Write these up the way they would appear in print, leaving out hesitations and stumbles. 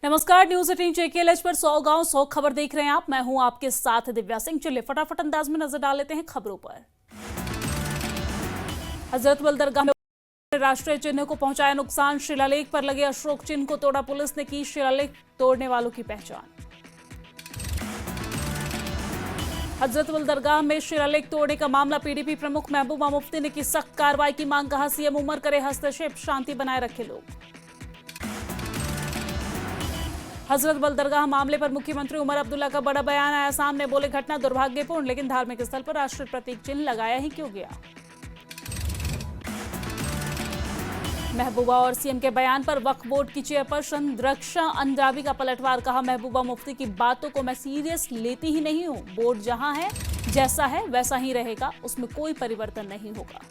नमस्कार, news 18 JKLH पर 100 गांव 100 खबर देख रहे हैं आप। मैं हूं आपके साथ दिव्या सिंह। चलिए फटाफट अंदाज में नजर डाल लेते हैं खबरों पर। हजरतबल दरगाह में राष्ट्रीय चिन्ह को पहुंचाया नुकसान। शिलालेख पर लगे अशोक चिन्ह को तोड़ा। पुलिस ने की शिलालेख तोड़ने वालों की पहचान। हजरतबल दरगाह में शिलालेख तोड़ने का मामला। PDP प्रमुख महबूबा मुफ्ती ने की सख्त कार्रवाई की मांग। कहा सीएम उमर करे हस्तक्षेप, शांति बनाए रखे लोग। हजरतबल दरगाह मामले पर मुख्यमंत्री उमर अब्दुल्ला का बड़ा बयान आया सामने। बोले घटना दुर्भाग्यपूर्ण, लेकिन धार्मिक स्थल पर राष्ट्रीय प्रतीक चिन्ह लगाया ही क्यों गया। महबूबा और सीएम के बयान पर वक्फ बोर्ड की चेयरपर्सन रक्षा अंद्राबी का पलटवार। कहा महबूबा मुफ्ती की बातों को मैं सीरियस लेती ही नहीं हूं। बोर्ड जहां है, जैसा है वैसा ही रहेगा, उसमें कोई परिवर्तन नहीं होगा।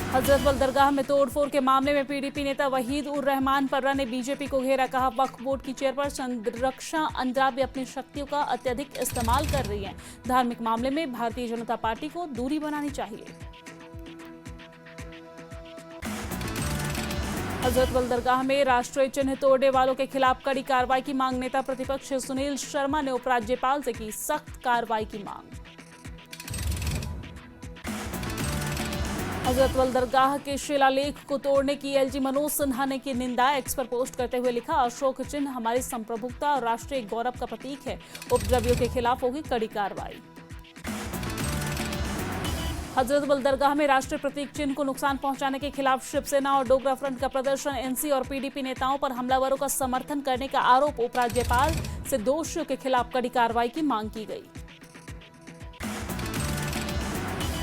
हजरतबल दरगाह में तोड़फोड़ के मामले में PDP नेता वहीद उर रहमान पर्रा ने बीजेपी को घेरा। कहा वक्फ बोर्ड की चेयरपर्सन रक्षा अंद्राबी अपनी शक्तियों का अत्यधिक इस्तेमाल कर रही हैं। धार्मिक मामले में भारतीय जनता पार्टी को दूरी बनानी चाहिए। हजरतबल दरगाह में राष्ट्रीय चिन्ह तोड़ने वालों के खिलाफ कड़ी कार्रवाई की मांग। नेता प्रतिपक्ष सुनील शर्मा ने उपराज्यपाल से की सख्त कार्रवाई की मांग। हजरतबल दरगाह के शिलालेख को तोड़ने की LG मनोज सिन्हा ने की निंदा। एक्स पर पोस्ट करते हुए लिखा अशोक चिन्ह हमारी संप्रभुता और राष्ट्रीय गौरव का प्रतीक है। उपद्रवियों के खिलाफ होगी कड़ी कार्रवाई। हजरतबल दरगाह में राष्ट्रीय प्रतीक चिन्ह को नुकसान पहुंचाने के खिलाफ शिवसेना और डोगरा फ्रंट का प्रदर्शन। NC और PDP नेताओं पर हमलावरों का समर्थन करने का आरोप। उपराज्यपाल से दोषियों के खिलाफ कड़ी कार्रवाई की मांग की गई।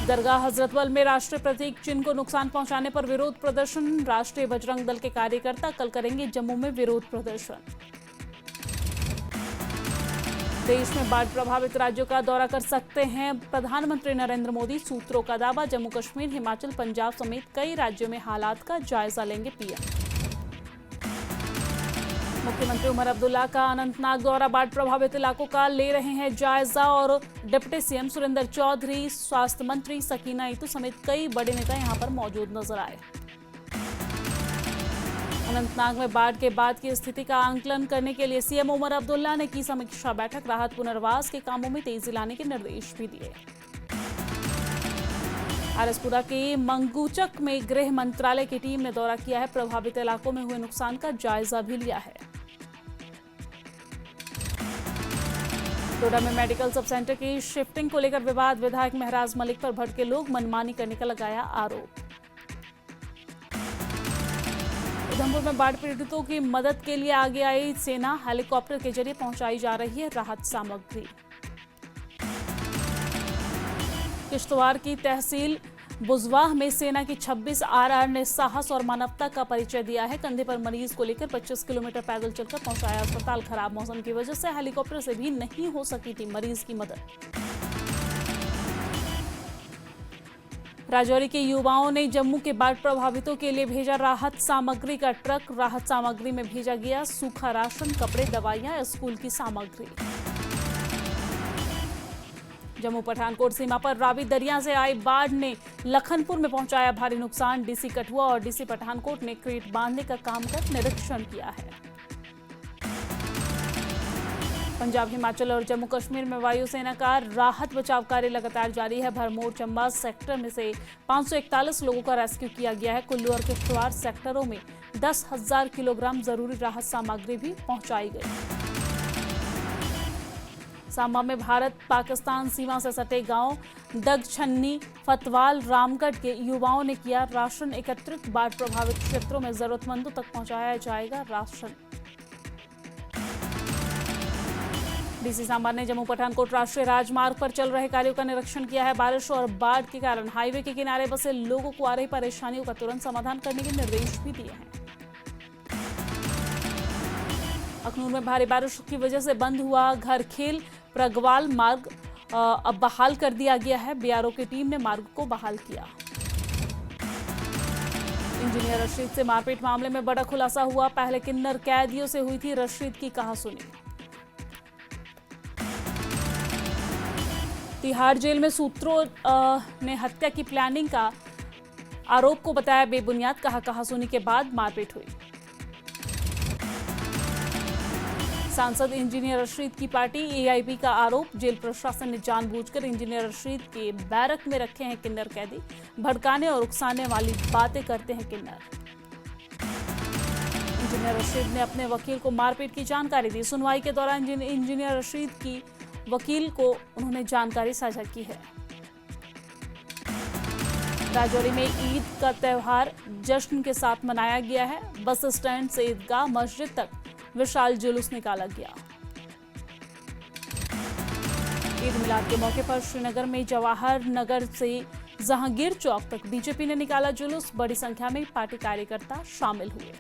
दरगाह हजरतबल में राष्ट्रीय प्रतीक चिन्ह को नुकसान पहुंचाने पर विरोध प्रदर्शन। राष्ट्रीय बजरंग दल के कार्यकर्ता कल करेंगे जम्मू में विरोध प्रदर्शन। देश में बाढ़ प्रभावित राज्यों का दौरा कर सकते हैं प्रधानमंत्री नरेंद्र मोदी। सूत्रों का दावा जम्मू कश्मीर, हिमाचल, पंजाब समेत कई राज्यों में हालात का जायजा लेंगे PM। मुख्यमंत्री उमर अब्दुल्ला का अनंतनाग दौरा। बाढ़ प्रभावित इलाकों का ले रहे हैं जायजा और डिप्टी CM सुरेंद्र चौधरी, स्वास्थ्य मंत्री सकीना ईतू समेत कई बड़े नेता यहां पर मौजूद नजर आए। अनंतनाग में बाढ़ के बाद की स्थिति का आंकलन करने के लिए CM उमर अब्दुल्ला ने की समीक्षा बैठक। राहत पुनर्वास के कामों में तेजी लाने के निर्देश भी दिए। आरएसपुरा के मंगूचक में गृह मंत्रालय की टीम ने दौरा किया है। प्रभावित इलाकों में हुए नुकसान का जायजा भी लिया है। डोडा में मेडिकल सब सेंटर की शिफ्टिंग को लेकर विवाद। विधायक महराज मलिक पर भड़के लोग मनमानी करने का लगाया आरोप। उधमपुर में बाढ़ पीड़ितों की मदद के लिए आगे आई सेना। हेलीकॉप्टर के जरिए पहुंचाई जा रही है राहत सामग्री। किश्तवाड़ की तहसील बुजवाह में सेना की 26 RR ने साहस और मानवता का परिचय दिया है। कंधे पर मरीज को लेकर 25 किलोमीटर पैदल चलकर पहुंचाया अस्पताल। खराब मौसम की वजह से हेलीकॉप्टर से भी नहीं हो सकी थी मरीज की मदद। राजौरी के युवाओं ने जम्मू के बाढ़ प्रभावितों के लिए भेजा राहत सामग्री का ट्रक। राहत सामग्री में भेजा गया सूखा राशन, कपड़े, दवाइयां, स्कूल की सामग्री। जम्मू पठानकोट सीमा पर रावी दरिया से आई बाढ़ ने लखनपुर में पहुंचाया भारी नुकसान। DC कठुआ और DC पठानकोट ने क्रेट बांधने का काम कर निरीक्षण किया है। पंजाब, हिमाचल और जम्मू कश्मीर में वायुसेना का राहत बचाव कार्य लगातार जारी है। भरमौर चंबा सेक्टर में से 541 लोगों का रेस्क्यू किया गया है। कुल्लू और किश्तवाड़ सेक्टरों में 10,000 किलोग्राम जरूरी राहत सामग्री भी पहुंचाई गई। सांबा में भारत पाकिस्तान सीमा से सटे गांव दगछन्नी, फतवाल, रामगढ़ के युवाओं ने किया राशन एकत्रित। बाढ़ प्रभावित क्षेत्रों में जरूरतमंदों तक पहुंचाया जाएगा राशन। DC सांबा ने जम्मू पठानकोट राष्ट्रीय राजमार्ग पर चल रहे कार्यों का निरीक्षण किया है। बारिश और बाढ़ के कारण हाईवे के किनारे बसे लोगों को आ रही परेशानियों का तुरंत समाधान करने के निर्देश भी दिए हैं। अखनूर में भारी बारिश की वजह से बंद हुआ घरखेल प्रगवाल मार्ग अब बहाल कर दिया गया है। BRO की टीम ने मार्ग को बहाल किया। इंजीनियर रशीद से मारपीट मामले में बड़ा खुलासा हुआ। पहले किन्नर कैदियों से हुई थी रशीद की कहासुनी। तिहाड़ जेल में सूत्रों ने हत्या की प्लानिंग का आरोप को बताया बेबुनियाद, कहा-कहासुनी के बाद मारपीट हुई। सांसद इंजीनियर रशीद की पार्टी, एआईपी का आरोप, जेल प्रशासन ने जानबूझकर इंजीनियर रशीद के बैरक में रखे हैं किन्नर कैदी, भड़काने और उकसाने वाली बातें करते हैं किन्नर। इंजीनियर रशीद ने अपने वकील को मारपीट की जानकारी दी। सुनवाई के दौरान इंजीनियर रशीद की वकील को उन्होंने जानकारी साझा की है। राजौरी में ईद का त्योहार जश्न के साथ मनाया गया है। बस स्टैंड से ईदगाह मस्जिद तक विशाल जुलूस निकाला गया। ईद मिलाद के मौके पर श्रीनगर में जवाहर नगर से जहांगीर चौक तक बीजेपी ने निकाला जुलूस। बड़ी संख्या में पार्टी कार्यकर्ता शामिल हुए।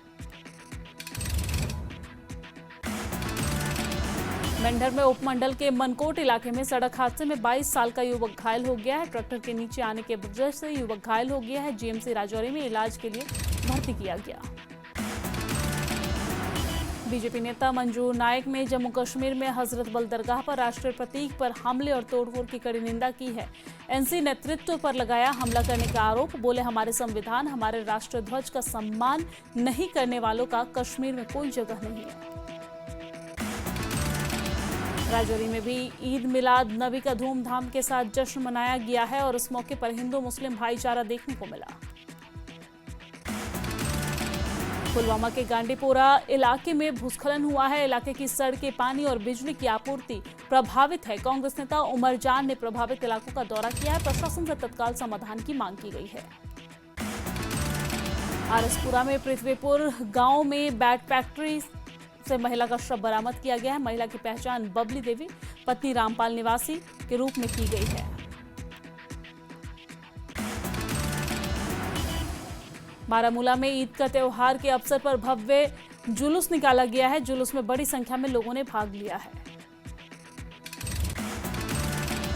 मेंढर में उपमंडल के मनकोट इलाके में सड़क हादसे में 22 साल का युवक घायल हो गया है। ट्रैक्टर के नीचे आने के वजह से युवक घायल हो गया है। जीएमसी राजौरी में इलाज के लिए भर्ती किया गया। बीजेपी नेता मंजूर नायक ने जम्मू कश्मीर में हजरत बल दरगाह पर राष्ट्रीय प्रतीक पर हमले और तोड़फोड़ की कड़ी निंदा की है। एनसी नेतृत्व पर लगाया हमला करने का आरोप। बोले, हमारे संविधान, हमारे राष्ट्रीय ध्वज का सम्मान नहीं करने वालों का कश्मीर में कोई जगह नहीं है। राजौरी में भी ईद मिलाद नबी का धूमधाम के साथ जश्न मनाया गया है और इस मौके पर हिंदू मुस्लिम भाईचारा देखने को मिला। पुलवामा के गांडीपोरा इलाके में भूस्खलन हुआ है। इलाके की सड़कें, पानी और बिजली की आपूर्ति प्रभावित है। कांग्रेस नेता उमर जान ने प्रभावित इलाकों का दौरा किया है। प्रशासन से तत्काल समाधान की मांग की गई है। आरएसपुरा में पृथ्वीपुर गांव में बैट फैक्ट्री से महिला का शव बरामद किया गया है। महिला की पहचान बबली देवी, पत्नी रामपाल निवासी के रूप में की गई है। बारामूला में ईद का त्योहार के अवसर पर भव्य जुलूस निकाला गया है। जुलूस में बड़ी संख्या में लोगों ने भाग लिया है।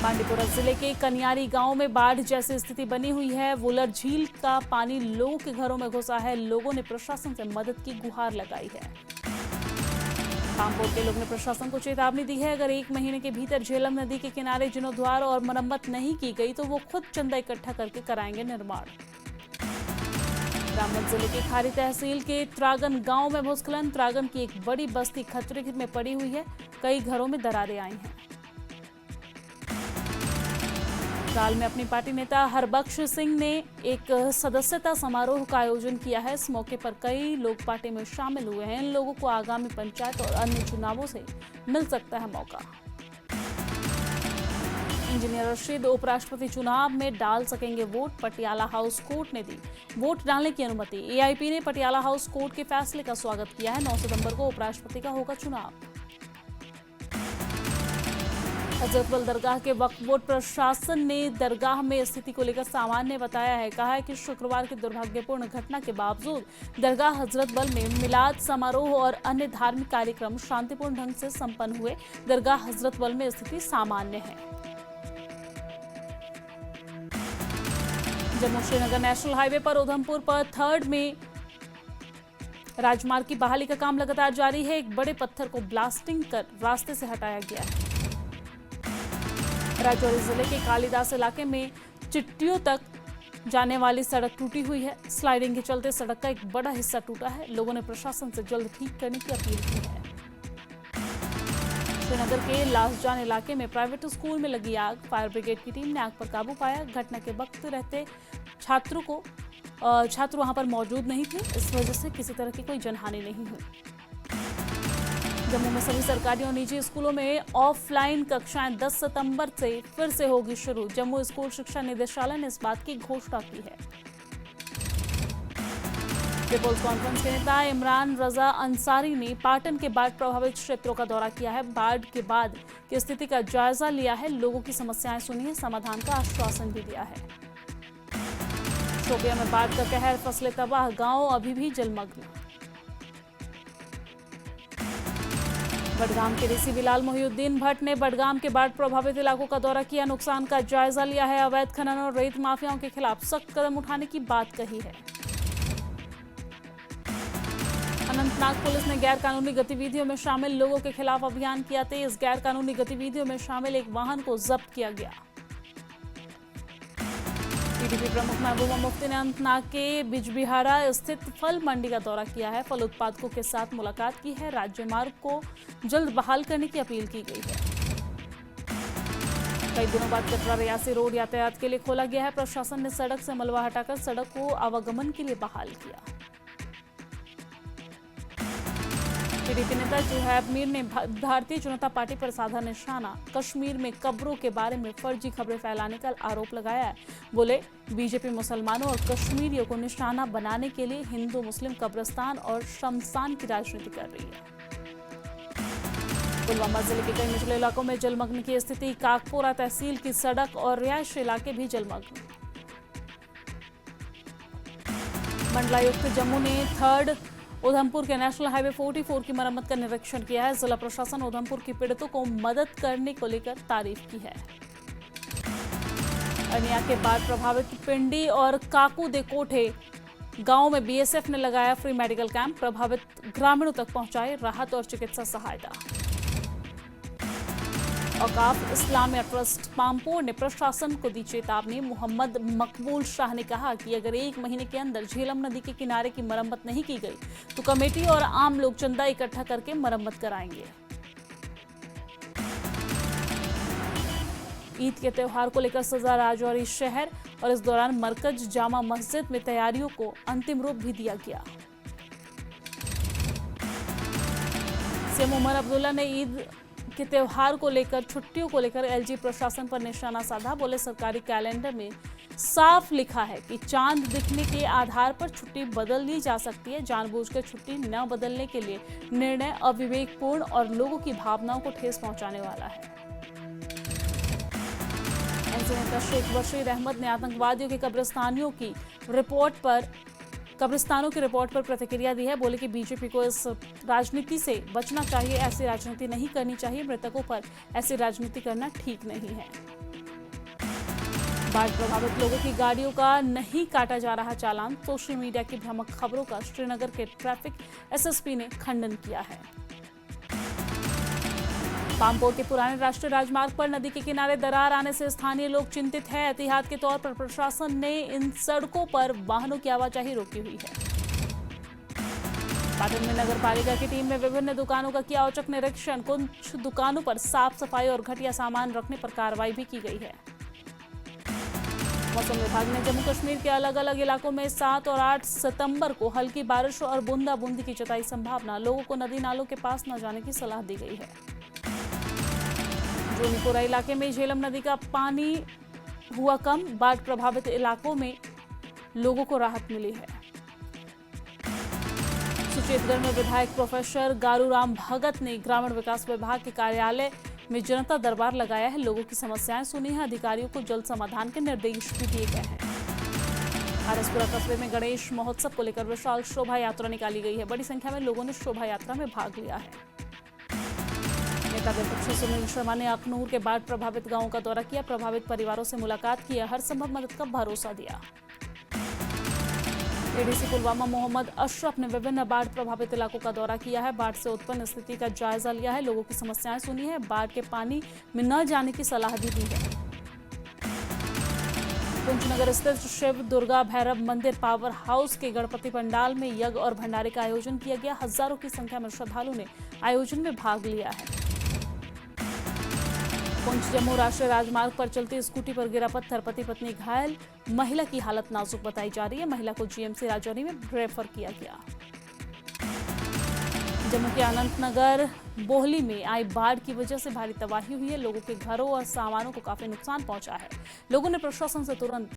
बांडीपुरा जिले के कनियारी गांव में बाढ़ जैसी स्थिति बनी हुई है। वुलर झील का पानी लोगों के घरों में घुसा है। लोगों ने प्रशासन से मदद की गुहार लगाई है। पामपोर के लोगों ने प्रशासन को चेतावनी दी है, अगर 1 महीने के भीतर झेलम नदी के किनारे जीर्णोद्वार और मरम्मत नहीं की गई तो वो खुद चंदा इकट्ठा करके कराएंगे निर्माण। रामबन जिले के खारी तहसील के त्रागन गांव में भूस्खलन। त्रागन की एक बड़ी बस्ती खतरे में पड़ी हुई है। कई घरों में दरारें आई हैं। साल में अपनी पार्टी नेता हरबख्श सिंह ने एक सदस्यता समारोह का आयोजन किया है। इस मौके पर कई लोग पार्टी में शामिल हुए हैं। इन लोगों को आगामी पंचायत और अन्य चुनावों से मिल सकता है मौका। इंजीनियर रशीद उपराष्ट्रपति चुनाव में डाल सकेंगे वोट। पटियाला हाउस कोर्ट ने दी वोट डालने की अनुमति। एआईपी ने पटियाला हाउस कोर्ट के फैसले का स्वागत किया है। 9 सितंबर को उपराष्ट्रपति का होगा चुनाव। हजरत बल दरगाह के वक्फ बोर्ड प्रशासन ने दरगाह में स्थिति को लेकर सामान्य बताया है। कहा है कि शुक्रवार की दुर्भाग्यपूर्ण घटना के बावजूद दरगाह हजरत बल में मिलाद समारोह और अन्य धार्मिक कार्यक्रम शांतिपूर्ण ढंग से संपन्न हुए। दरगाह हजरत बल में स्थिति सामान्य है। जम्मू श्रीनगर नेशनल हाईवे पर उधमपुर पर 3rd में राजमार्ग की बहाली का काम लगातार जारी है। एक बड़े पत्थर को ब्लास्टिंग कर रास्ते से हटाया गया है। राजौरी जिले के कालीदास इलाके में चिट्टियों तक जाने वाली सड़क टूटी हुई है। स्लाइडिंग के चलते सड़क का एक बड़ा हिस्सा टूटा है। लोगों ने प्रशासन से जल्द ठीक करने की अपील की है। श्रीनगर के लासजान इलाके में प्राइवेट स्कूल में लगी आग। फायर ब्रिगेड की टीम ने आग पर काबू पाया। घटना के वक्त रहते छात्र वहां पर मौजूद नहीं थे। इस वजह से किसी तरह की कोई जनहानि नहीं हुई। जम्मू में सभी सरकारी और निजी स्कूलों में ऑफलाइन कक्षाएं 10 सितंबर से फिर से होगी शुरू। जम्मू स्कूल शिक्षा निदेशालय ने इस बात की घोषणा की है। पीपुल्स कॉन्फ्रेंस के नेता इमरान रजा अंसारी ने पाटन के बाढ़ प्रभावित क्षेत्रों का दौरा किया है। बाढ़ के बाद की स्थिति का जायजा लिया है। लोगों की समस्याएं सुनी है। समाधान का आश्वासन भी दिया है। शोपियां में बाढ़ का कहर, फसलें तबाह, गांव अभी भी जलमग्न। बडगाम के डीसी बिलाल मोहिउद्दीन भट्ट ने बडगाम के बाढ़ प्रभावित इलाकों का दौरा किया। नुकसान का जायजा लिया है। अवैध खनन और रेत माफियाओं के खिलाफ सख्त कदम उठाने की बात कही है। अनंतनाग पुलिस ने गैर कानूनी गतिविधियों में शामिल लोगों के खिलाफ अभियान किया तेज। गैर कानूनी गतिविधियों में शामिल एक वाहन को जब्त किया गया। टीडीपी प्रमुख महबूबा मुफ्ती ने अनंतनाग के बिजबिहाड़ा स्थित फल मंडी का दौरा किया है। फल उत्पादकों के साथ मुलाकात की है। राज्य मार्ग को जल्द बहाल करने की अपील की गई है। कई दिनों बाद कटरा रियासी रोड यातायात के लिए खोला गया है। प्रशासन ने सड़क से मलबा हटाकर सड़क को आवागमन के लिए बहाल किया। टीडीपी नेता जुहैब मीर ने भारतीय जनता पार्टी पर साधा निशाना। कश्मीर में कब्रों के बारे में फर्जी खबरें फैलाने का आरोप लगाया है। बोले, बीजेपी मुसलमानों और कश्मीरियों को निशाना बनाने के लिए हिंदू मुस्लिम कब्रिस्तान और शमशान की राजनीति कर रही है। पुलवामा जिले के कई निचले इलाकों में जलमग्न की स्थिति। काकपोरा तहसील की सड़क और रिहायशी इलाके भी जलमग्न। मंडलायुक्त जम्मू ने थर्ड उधमपुर के नेशनल हाईवे 44 की मरम्मत का निरीक्षण किया है। जिला प्रशासन उधमपुर के पीड़ितों को मदद करने को लेकर तारीफ की है। अनिया के बाढ़ प्रभावित पिंडी और काकू दे कोठे गांव में बीएसएफ ने लगाया फ्री मेडिकल कैंप। प्रभावित ग्रामीणों तक पहुंचाए राहत और चिकित्सा सहायता। औकाफ इस्लामिया ट्रस्ट पामपोर ने प्रशासन को दी चेतावनी। मोहम्मद मकबूल शाह ने कहा कि अगर 1 महीने के अंदर झेलम नदी के किनारे की मरम्मत नहीं की गई तो कमेटी और आम लोग चंदा इकट्ठा करके मरम्मत कराएंगे। ईद के त्योहार को लेकर सजा राजौरी शहर और इस दौरान मरकज जामा मस्जिद में तैयारियों को अंतिम रूप भी दिया गया। सीएम उमर अब्दुल्ला ने ईद के त्योहार को लेकर छुट्टियों को लेकर एलजी प्रशासन पर निशाना साधा। बोले, सरकारी कैलेंडर में साफ लिखा है कि चांद दिखने के आधार पर छुट्टी बदल ली जा सकती है। जानबूझकर छुट्टी न बदलने के लिए निर्णय अविवेकपूर्ण और लोगों की भावनाओं को ठेस पहुंचाने वाला है। एनसी नेता शेख बशीर अहमद ने आतंकवादियों के कब्रिस्तानों की रिपोर्ट पर प्रतिक्रिया दी है। बोले कि बीजेपी को इस राजनीति से बचना चाहिए। ऐसी राजनीति नहीं करनी चाहिए। मृतकों पर ऐसी राजनीति करना ठीक नहीं है। बाढ़ प्रभावित लोगों की गाड़ियों का नहीं काटा जा रहा चालान। सोशल मीडिया की भ्रामक खबरों का श्रीनगर के ट्रैफिक एसएसपी ने खंडन किया है। पामपोर के पुराने राष्ट्रीय राजमार्ग पर नदी के किनारे दरार आने से स्थानीय लोग चिंतित है। एहतियात के तौर पर प्रशासन ने इन सड़कों पर वाहनों की आवाजाही रोकी हुई है। पाटन में नगर पालिका की टीम ने विभिन्न दुकानों का किया औचक निरीक्षण। कुछ दुकानों पर साफ सफाई और घटिया सामान रखने पर कार्रवाई भी की गई है। मौसम विभाग ने जम्मू कश्मीर के अलग अलग इलाकों में 7 और 8 सितंबर को हल्की बारिश और बूंदाबूंदी की जताई संभावना। लोगों को नदी नालों के पास न जाने की सलाह दी गई है। जोनीपुरा इलाके में झेलम नदी का पानी हुआ कम। बाढ़ प्रभावित इलाकों में लोगों को राहत मिली है। सुचेतगढ़ में विधायक प्रोफेसर गारूराम भगत ने ग्रामीण विकास विभाग के कार्यालय में जनता दरबार लगाया है। लोगों की समस्याएं सुनी है। अधिकारियों को जल्द समाधान के निर्देश भी दिए गए हैं। आरएसपुरा कस्बे में गणेश महोत्सव को लेकर विशाल शोभा यात्रा निकाली गई है। बड़ी संख्या में लोगों ने शोभा यात्रा में भाग लिया है। नेता विपक्षी सुनील शर्मा ने अखनूर के बाढ़ प्रभावित गांवों का दौरा किया। प्रभावित परिवारों से मुलाकात की। हर संभव मदद का भरोसा दिया। एडीसी पुलवामा मोहम्मद अशरफ ने विभिन्न बाढ़ प्रभावित इलाकों का दौरा किया है। बाढ़ से उत्पन्न स्थिति का जायजा लिया है। लोगों की समस्याएं सुनी है। बाढ़ के पानी में न जाने की सलाह भी दी है। पुंचनगर स्थित शिव दुर्गा भैरव मंदिर पावर हाउस के गणपति पंडाल में यज्ञ और भंडारे का आयोजन किया गया। हजारों की संख्या में श्रद्धालुओं ने आयोजन में भाग लिया है। पुंछ जम्मू राष्ट्रीय राजमार्ग पर चलती स्कूटी पर गिरा पत्थर। पति पत्नी घायल। महिला की हालत नाजुक बताई जा रही है। महिला को जीएमसी राजौरी में रेफर किया गया। जम्मू के अनंतनगर बोहली में आई बाढ़ की वजह से भारी तबाही हुई है। लोगों के घरों और सामानों को काफी नुकसान पहुंचा है। लोगों ने प्रशासन से तुरंत